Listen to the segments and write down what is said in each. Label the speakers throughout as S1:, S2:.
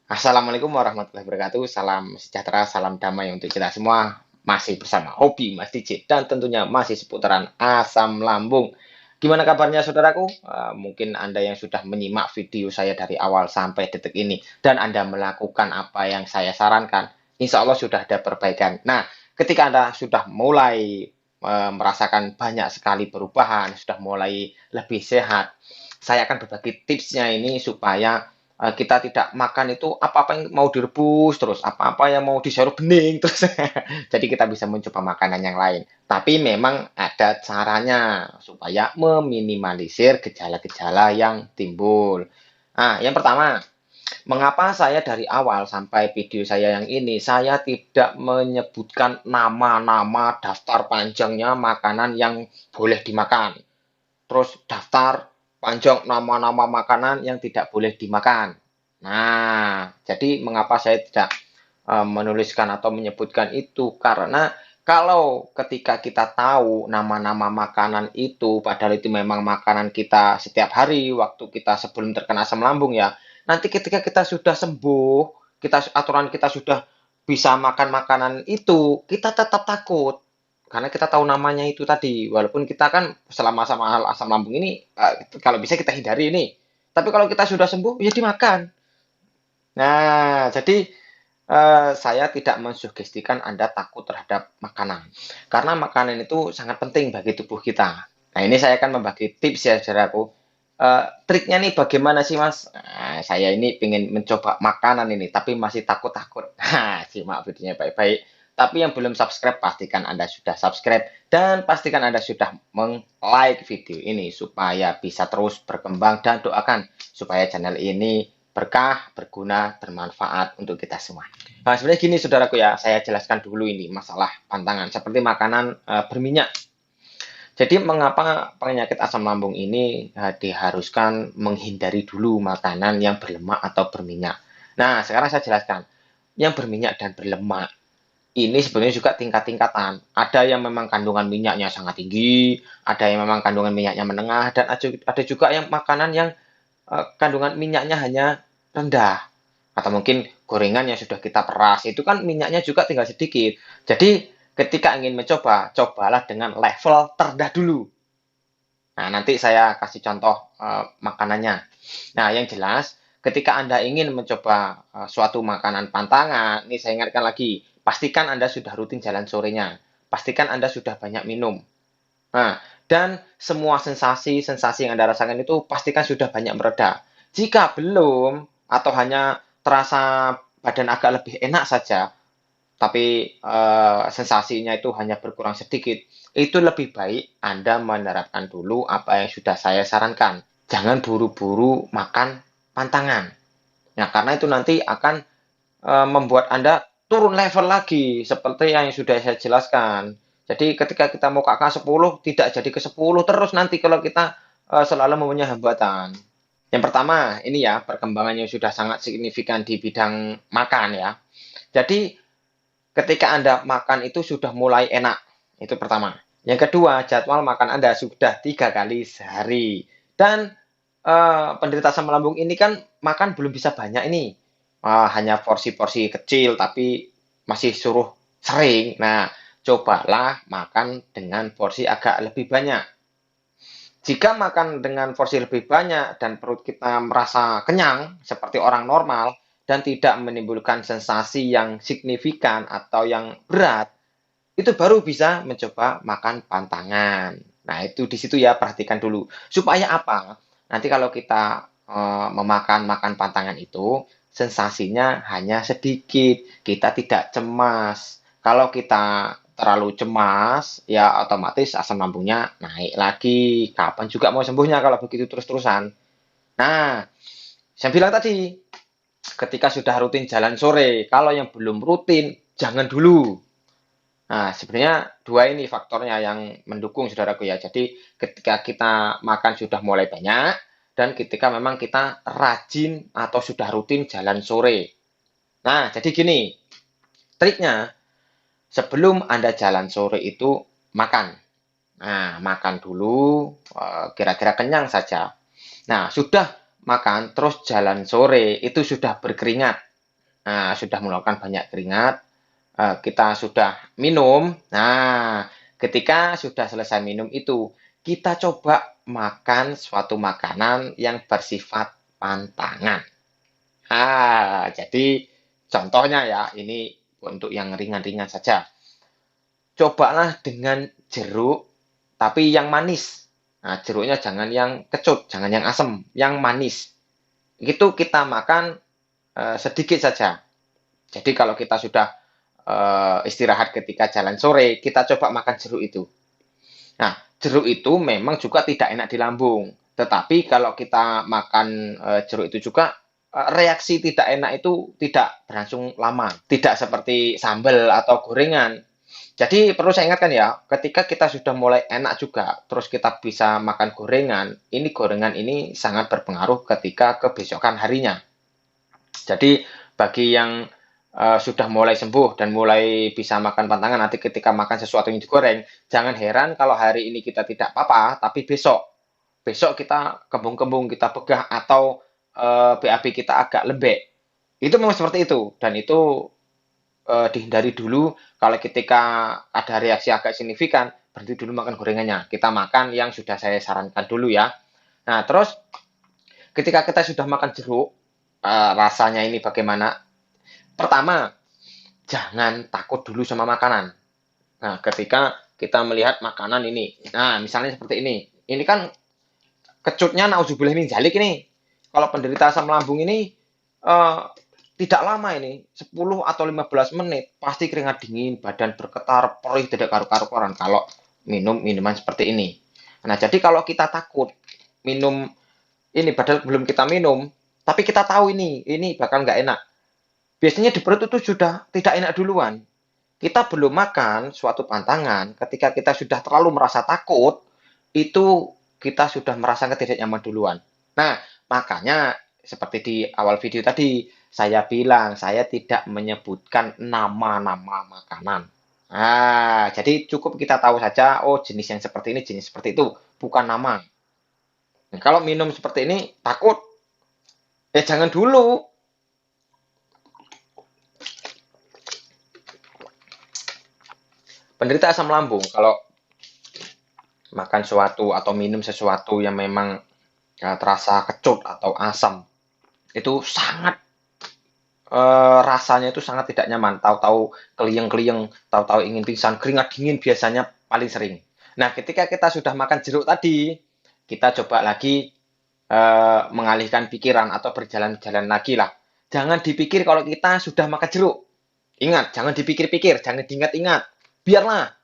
S1: Assalamualaikum warahmatullahi wabarakatuh. Salam sejahtera, salam damai untuk kita semua. Masih bersama Hobi Mas DJ dan tentunya masih seputaran asam lambung. Gimana kabarnya saudaraku? Mungkin Anda yang sudah menyimak video saya dari awal sampai detik ini dan Anda melakukan apa yang saya sarankan, insya Allah sudah ada perbaikan. Nah, ketika Anda sudah mulai merasakan banyak sekali perubahan, sudah mulai lebih sehat, saya akan berbagi tipsnya ini supaya kita tidak makan itu apa-apa yang mau direbus terus, apa-apa yang mau disaruh bening terus. Jadi kita bisa mencoba makanan yang lain. Tapi memang ada caranya supaya meminimalisir gejala-gejala yang timbul. Nah, yang pertama, mengapa saya dari awal sampai video saya yang ini, saya tidak menyebutkan nama-nama daftar panjangnya makanan yang boleh dimakan. Terus daftar panjang nama-nama makanan yang tidak boleh dimakan. Nah, jadi mengapa saya tidak menuliskan atau menyebutkan itu? Karena kalau ketika kita tahu nama-nama makanan itu, padahal itu memang makanan kita setiap hari, waktu kita sebelum terkena asam lambung ya, nanti ketika kita sudah sembuh, aturan kita sudah bisa makan makanan itu, kita tetap takut karena kita tahu namanya itu tadi, walaupun kita kan selama sama asam lambung ini kalau bisa kita hindari ini. Tapi kalau kita sudah sembuh, ya dimakan. Nah, jadi saya tidak mensugestikan Anda takut terhadap makanan. Karena makanan itu sangat penting bagi tubuh kita. Nah, ini saya akan membagi tips ya, saudaraku. Triknya nih bagaimana sih, Mas? Nah, saya ini ingin mencoba makanan ini, tapi masih takut-takut. Nah, simak videonya baik-baik. Tapi yang belum subscribe, pastikan Anda sudah subscribe. Dan pastikan Anda sudah meng-like video ini, supaya bisa terus berkembang. Dan doakan supaya channel ini berkah, berguna, bermanfaat untuk kita semua. Nah, sebenarnya gini saudaraku ya, saya jelaskan dulu ini masalah pantangan seperti makanan berminyak. Jadi mengapa penyakit asam lambung ini diharuskan menghindari dulu makanan yang berlemak atau berminyak. Nah, sekarang saya jelaskan. Yang berminyak dan berlemak ini sebenarnya juga tingkat-tingkatan. Ada yang memang kandungan minyaknya sangat tinggi, ada yang memang kandungan minyaknya menengah, dan ada juga yang makanan yang kandungan minyaknya hanya rendah. Atau mungkin gorengan yang sudah kita peras, itu kan minyaknya juga tinggal sedikit. Jadi ketika ingin mencoba, cobalah dengan level terendah dulu. Nah, nanti saya kasih contoh makanannya. Nah, yang jelas, ketika Anda ingin mencoba suatu makanan pantangan, ini saya ingatkan lagi, pastikan Anda sudah rutin jalan sorenya. Pastikan Anda sudah banyak minum. Nah, dan semua sensasi-sensasi yang Anda rasakan itu pastikan sudah banyak mereda. Jika belum, atau hanya terasa badan agak lebih enak saja, tapi sensasinya itu hanya berkurang sedikit, itu lebih baik Anda menerapkan dulu apa yang sudah saya sarankan. Jangan buru-buru makan pantangan. Nah, karena itu nanti akan membuat Anda turun level lagi, seperti yang sudah saya jelaskan. Jadi ketika kita mau ke angka 10, tidak jadi ke 10 terus nanti kalau kita selalu mempunyai hambatan. Yang pertama, ini ya, perkembangannya sudah sangat signifikan di bidang makan ya. Jadi ketika Anda makan itu sudah mulai enak. Itu pertama. Yang kedua, jadwal makan Anda sudah 3 kali sehari. Dan penderita asam lambung ini kan makan belum bisa banyak ini. Hanya porsi-porsi kecil tapi masih suruh sering. Nah, cobalah makan dengan porsi agak lebih banyak. Jika makan dengan porsi lebih banyak dan perut kita merasa kenyang seperti orang normal dan tidak menimbulkan sensasi yang signifikan atau yang berat, itu baru bisa mencoba makan pantangan. Nah, itu di situ ya perhatikan dulu. Supaya apa? Nanti kalau kita makan pantangan itu sensasinya hanya sedikit. Kita tidak cemas. Kalau kita terlalu cemas, ya otomatis asam lambungnya naik lagi. Kapan juga mau sembuhnya kalau begitu terus-terusan? Nah, saya bilang tadi, ketika sudah rutin jalan sore, kalau yang belum rutin, jangan dulu. Nah, sebenarnya dua ini faktornya yang mendukung saudaraku ya. Jadi ketika kita makan sudah mulai banyak dan ketika memang kita rajin atau sudah rutin jalan sore. Nah, jadi gini, triknya sebelum Anda jalan sore itu makan. Nah, makan dulu kira-kira kenyang saja. Nah, sudah makan terus jalan sore itu sudah berkeringat. sudah mengeluarkan banyak keringat, kita sudah minum. Nah, ketika sudah selesai minum itu, kita coba makan suatu makanan yang bersifat pantangan. Jadi contohnya ya, ini untuk yang ringan-ringan saja. Cobalah dengan jeruk, tapi yang manis. Nah, jeruknya jangan yang kecut, jangan yang asam, yang manis. Itu kita makan sedikit saja. Jadi kalau kita sudah istirahat ketika jalan sore, kita coba makan jeruk itu. Nah, jeruk itu memang juga tidak enak di lambung. Tetapi kalau kita makan jeruk itu juga reaksi tidak enak itu tidak berlangsung lama. Tidak seperti sambal atau gorengan. Jadi perlu saya ingatkan ya, ketika kita sudah mulai enak juga, terus kita bisa makan gorengan ini sangat berpengaruh ketika kebesokan harinya. Jadi bagi yang sudah mulai sembuh dan mulai bisa makan pantangan nanti ketika makan sesuatu yang digoreng, jangan heran kalau hari ini kita tidak apa-apa, tapi besok kita kembung-kembung, kita begah atau BAB kita agak lembek. Itu memang seperti itu dan itu dihindari dulu kalau ketika ada reaksi agak signifikan, berhenti dulu makan gorengannya. Kita makan yang sudah saya sarankan dulu ya. Nah, terus ketika kita sudah makan jeruk, rasanya ini bagaimana? Pertama, jangan takut dulu sama makanan. Nah, ketika kita melihat makanan ini, nah misalnya seperti ini kan kecutnya nauzubillah min zalik ini. Kalau penderita asam lambung ini eh, tidak lama ini, 10 atau 15 menit pasti keringat dingin, badan bergetar, perih tidak karu-karuan kalau minum minuman seperti ini. Nah, jadi kalau kita takut minum ini padahal belum kita minum, tapi kita tahu ini bakal nggak enak. Biasanya di perut itu sudah tidak enak duluan. Kita belum makan suatu pantangan, ketika kita sudah terlalu merasa takut, itu kita sudah merasa tidak nyaman duluan. Nah, makanya seperti di awal video tadi, saya bilang saya tidak menyebutkan nama-nama makanan. Jadi cukup kita tahu saja, oh jenis yang seperti ini, jenis seperti itu, bukan nama. Nah, kalau minum seperti ini, takut, ya jangan dulu. Penderita asam lambung, kalau makan sesuatu atau minum sesuatu yang memang terasa kecut atau asam, itu sangat rasanya itu sangat tidak nyaman. Tahu-tahu keliyeng-keliyeng, tahu-tahu ingin pingsan, keringat dingin biasanya paling sering. Nah, ketika kita sudah makan jeruk tadi, kita coba lagi mengalihkan pikiran atau berjalan-jalan lagi lah. Jangan dipikir kalau kita sudah makan jeruk. Ingat, jangan dipikir-pikir, jangan diingat-ingat. Biarlah.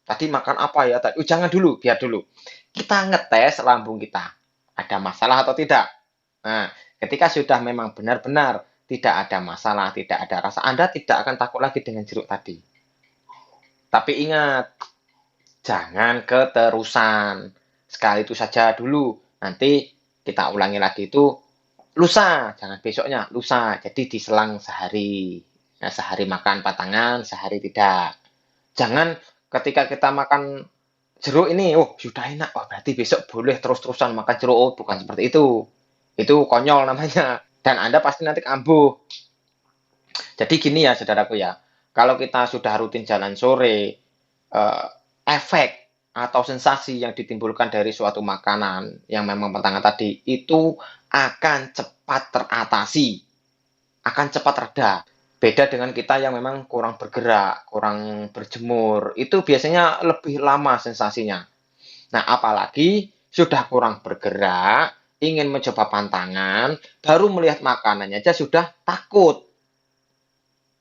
S1: Tadi makan apa ya? Jangan dulu, biar dulu. Kita ngetes lambung kita. Ada masalah atau tidak? Nah, ketika sudah memang benar-benar tidak ada masalah, tidak ada rasa, Anda tidak akan takut lagi dengan jeruk tadi. Tapi ingat, jangan keterusan. Sekali itu saja dulu. Nanti kita ulangi lagi itu lusa, jangan besoknya, lusa. Jadi diselang sehari. Nah, sehari makan patangan, sehari tidak. Jangan ketika kita makan jeruk ini, oh sudah enak, oh berarti besok boleh terus-terusan makan jeruk. Oh, bukan seperti itu. Itu konyol namanya. Dan Anda pasti nanti kambuh. Jadi gini ya saudaraku ya, kalau kita sudah rutin jalan sore, efek atau sensasi yang ditimbulkan dari suatu makanan yang memang pantangan tadi itu akan cepat teratasi, akan cepat reda. Beda dengan kita yang memang kurang bergerak, kurang berjemur, itu biasanya lebih lama sensasinya. Nah, apalagi sudah kurang bergerak, ingin mencoba pantangan, baru melihat makanannya aja sudah takut.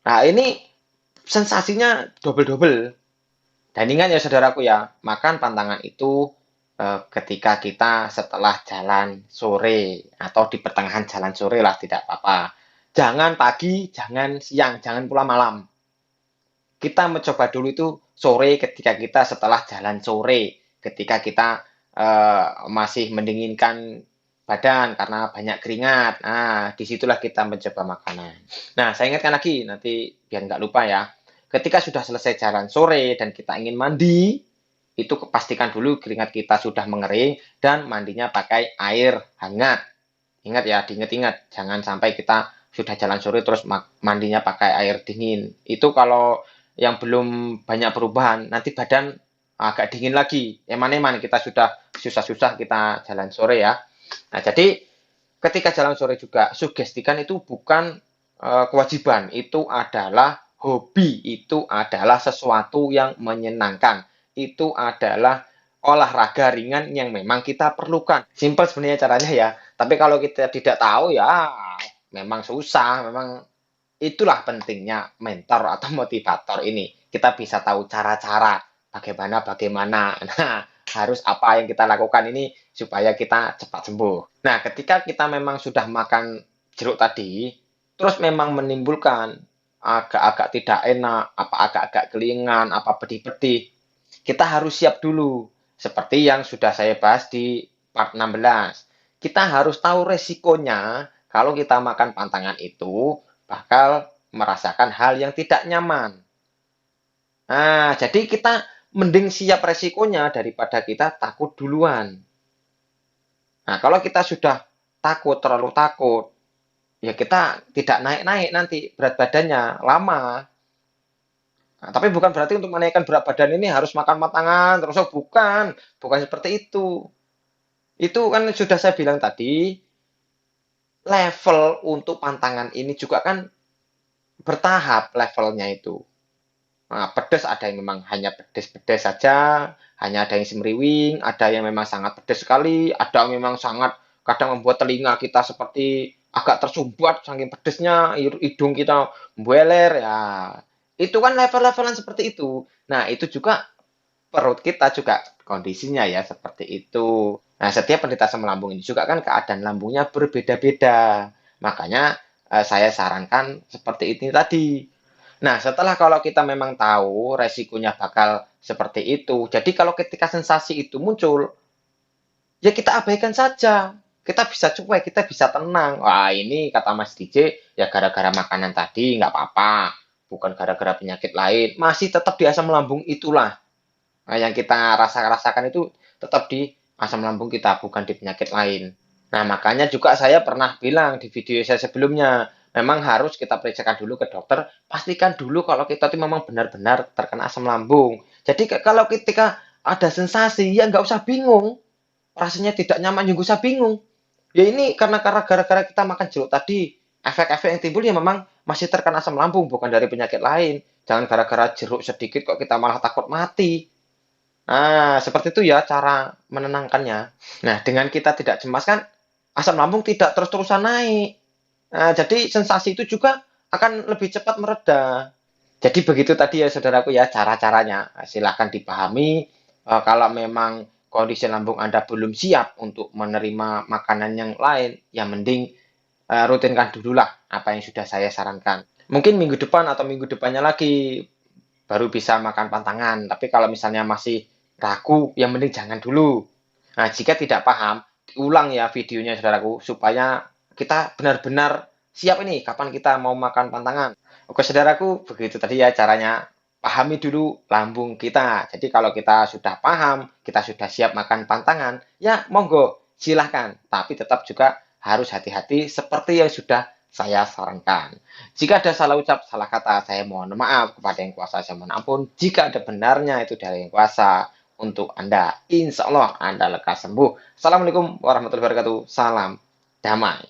S1: Nah, ini sensasinya double-double. Dan ingat ya saudaraku ya, makan pantangan itu ketika kita setelah jalan sore atau di pertengahan jalan sore lah tidak apa-apa. Jangan pagi, jangan siang, jangan pula malam. Kita mencoba dulu itu sore ketika kita setelah jalan sore, ketika kita masih mendinginkan badan karena banyak keringat. Nah, disitulah kita mencoba makanan. Nah, saya ingatkan lagi, nanti biar nggak lupa ya. Ketika sudah selesai jalan sore dan kita ingin mandi, itu pastikan dulu keringat kita sudah mengering dan mandinya pakai air hangat. Ingat ya, diingat-ingat. Jangan sampai kita sudah jalan sore terus mandinya pakai air dingin. Itu kalau yang belum banyak perubahan, nanti badan agak dingin lagi. Eman-eman kita sudah susah-susah kita jalan sore ya. Nah, jadi ketika jalan sore juga sugestikan itu bukan kewajiban, itu adalah hobi, itu adalah sesuatu yang menyenangkan, itu adalah olahraga ringan yang memang kita perlukan. Simpel sebenarnya caranya ya, tapi kalau kita tidak tahu ya memang susah, memang itulah pentingnya mentor atau motivator ini. Kita bisa tahu cara-cara bagaimana. Nah, harus apa yang kita lakukan ini supaya kita cepat sembuh. Nah, ketika kita memang sudah makan jeruk tadi, terus memang menimbulkan agak-agak tidak enak, apa agak-agak kelingan, apa pedih-pedih, kita harus siap dulu. Seperti yang sudah saya bahas di part 16. Kita harus tahu resikonya kalau kita makan pantangan itu bakal merasakan hal yang tidak nyaman. Nah, jadi kita mending siap resikonya daripada kita takut duluan. Nah, kalau kita sudah takut, terlalu takut, ya kita tidak naik-naik nanti berat badannya lama. Nah, tapi bukan berarti untuk menaikkan berat badan ini harus makan matangan terus, oh, bukan seperti itu. Itu kan sudah saya bilang tadi, level untuk pantangan ini juga kan bertahap levelnya itu. Nah, pedas ada yang memang hanya pedas-pedas saja, hanya ada yang semriwing, ada yang memang sangat pedas sekali, ada yang memang sangat kadang membuat telinga kita seperti agak tersumbat saking pedesnya, hidung kita membeler ya. Itu kan level-levelan seperti itu. Nah, itu juga perut kita juga kondisinya ya seperti itu. Nah, setiap penderita asam lambung ini juga kan keadaan lambungnya berbeda-beda. Makanya saya sarankan seperti ini tadi. Nah, setelah kalau kita memang tahu resikonya bakal seperti itu, jadi kalau ketika sensasi itu muncul, ya kita abaikan saja. Kita bisa cuek, kita bisa tenang. Wah, ini kata Mas DJ, ya gara-gara makanan tadi nggak apa-apa. Bukan gara-gara penyakit lain. Masih tetap di asam lambung itulah. Nah, yang kita rasakan itu tetap di asam lambung kita, bukan di penyakit lain. Nah, makanya juga saya pernah bilang di video saya sebelumnya, memang harus kita periksakan dulu ke dokter, pastikan dulu kalau kita itu memang benar-benar terkena asam lambung. Jadi kalau ketika ada sensasi, ya nggak usah bingung. Rasanya tidak nyaman, juga usah bingung. Ya ini karena gara-gara kita makan jeruk tadi, efek-efek yang timbul ya memang masih terkena asam lambung, bukan dari penyakit lain. Jangan gara-gara jeruk sedikit kok kita malah takut mati. Nah, seperti itu ya cara menenangkannya. Nah, dengan kita tidak cemas kan asam lambung tidak terus-terusan naik. Nah, jadi sensasi itu juga akan lebih cepat mereda. Jadi begitu tadi ya saudaraku ya cara-caranya. Silahkan dipahami. Kalau memang kondisi lambung Anda belum siap untuk menerima makanan yang lain, ya mending rutinkan dululah apa yang sudah saya sarankan. Mungkin minggu depan atau minggu depannya lagi baru bisa makan pantangan. Tapi kalau misalnya masih ragu, yang mending jangan dulu. Nah, jika tidak paham, diulang ya videonya saudaraku, supaya kita benar-benar siap ini kapan kita mau makan pantangan. Oke saudaraku, begitu tadi ya caranya. Pahami dulu lambung kita. Jadi kalau kita sudah paham, kita sudah siap makan pantangan, ya monggo, silahkan. Tapi tetap juga harus hati-hati seperti yang sudah saya sarankan. Jika ada salah ucap, salah kata, saya mohon maaf kepada yang kuasa, saya mohon ampun. Jika ada benarnya itu dari yang kuasa untuk Anda. Insya Allah Anda lekas sembuh. Assalamualaikum warahmatullahi wabarakatuh. Salam damai.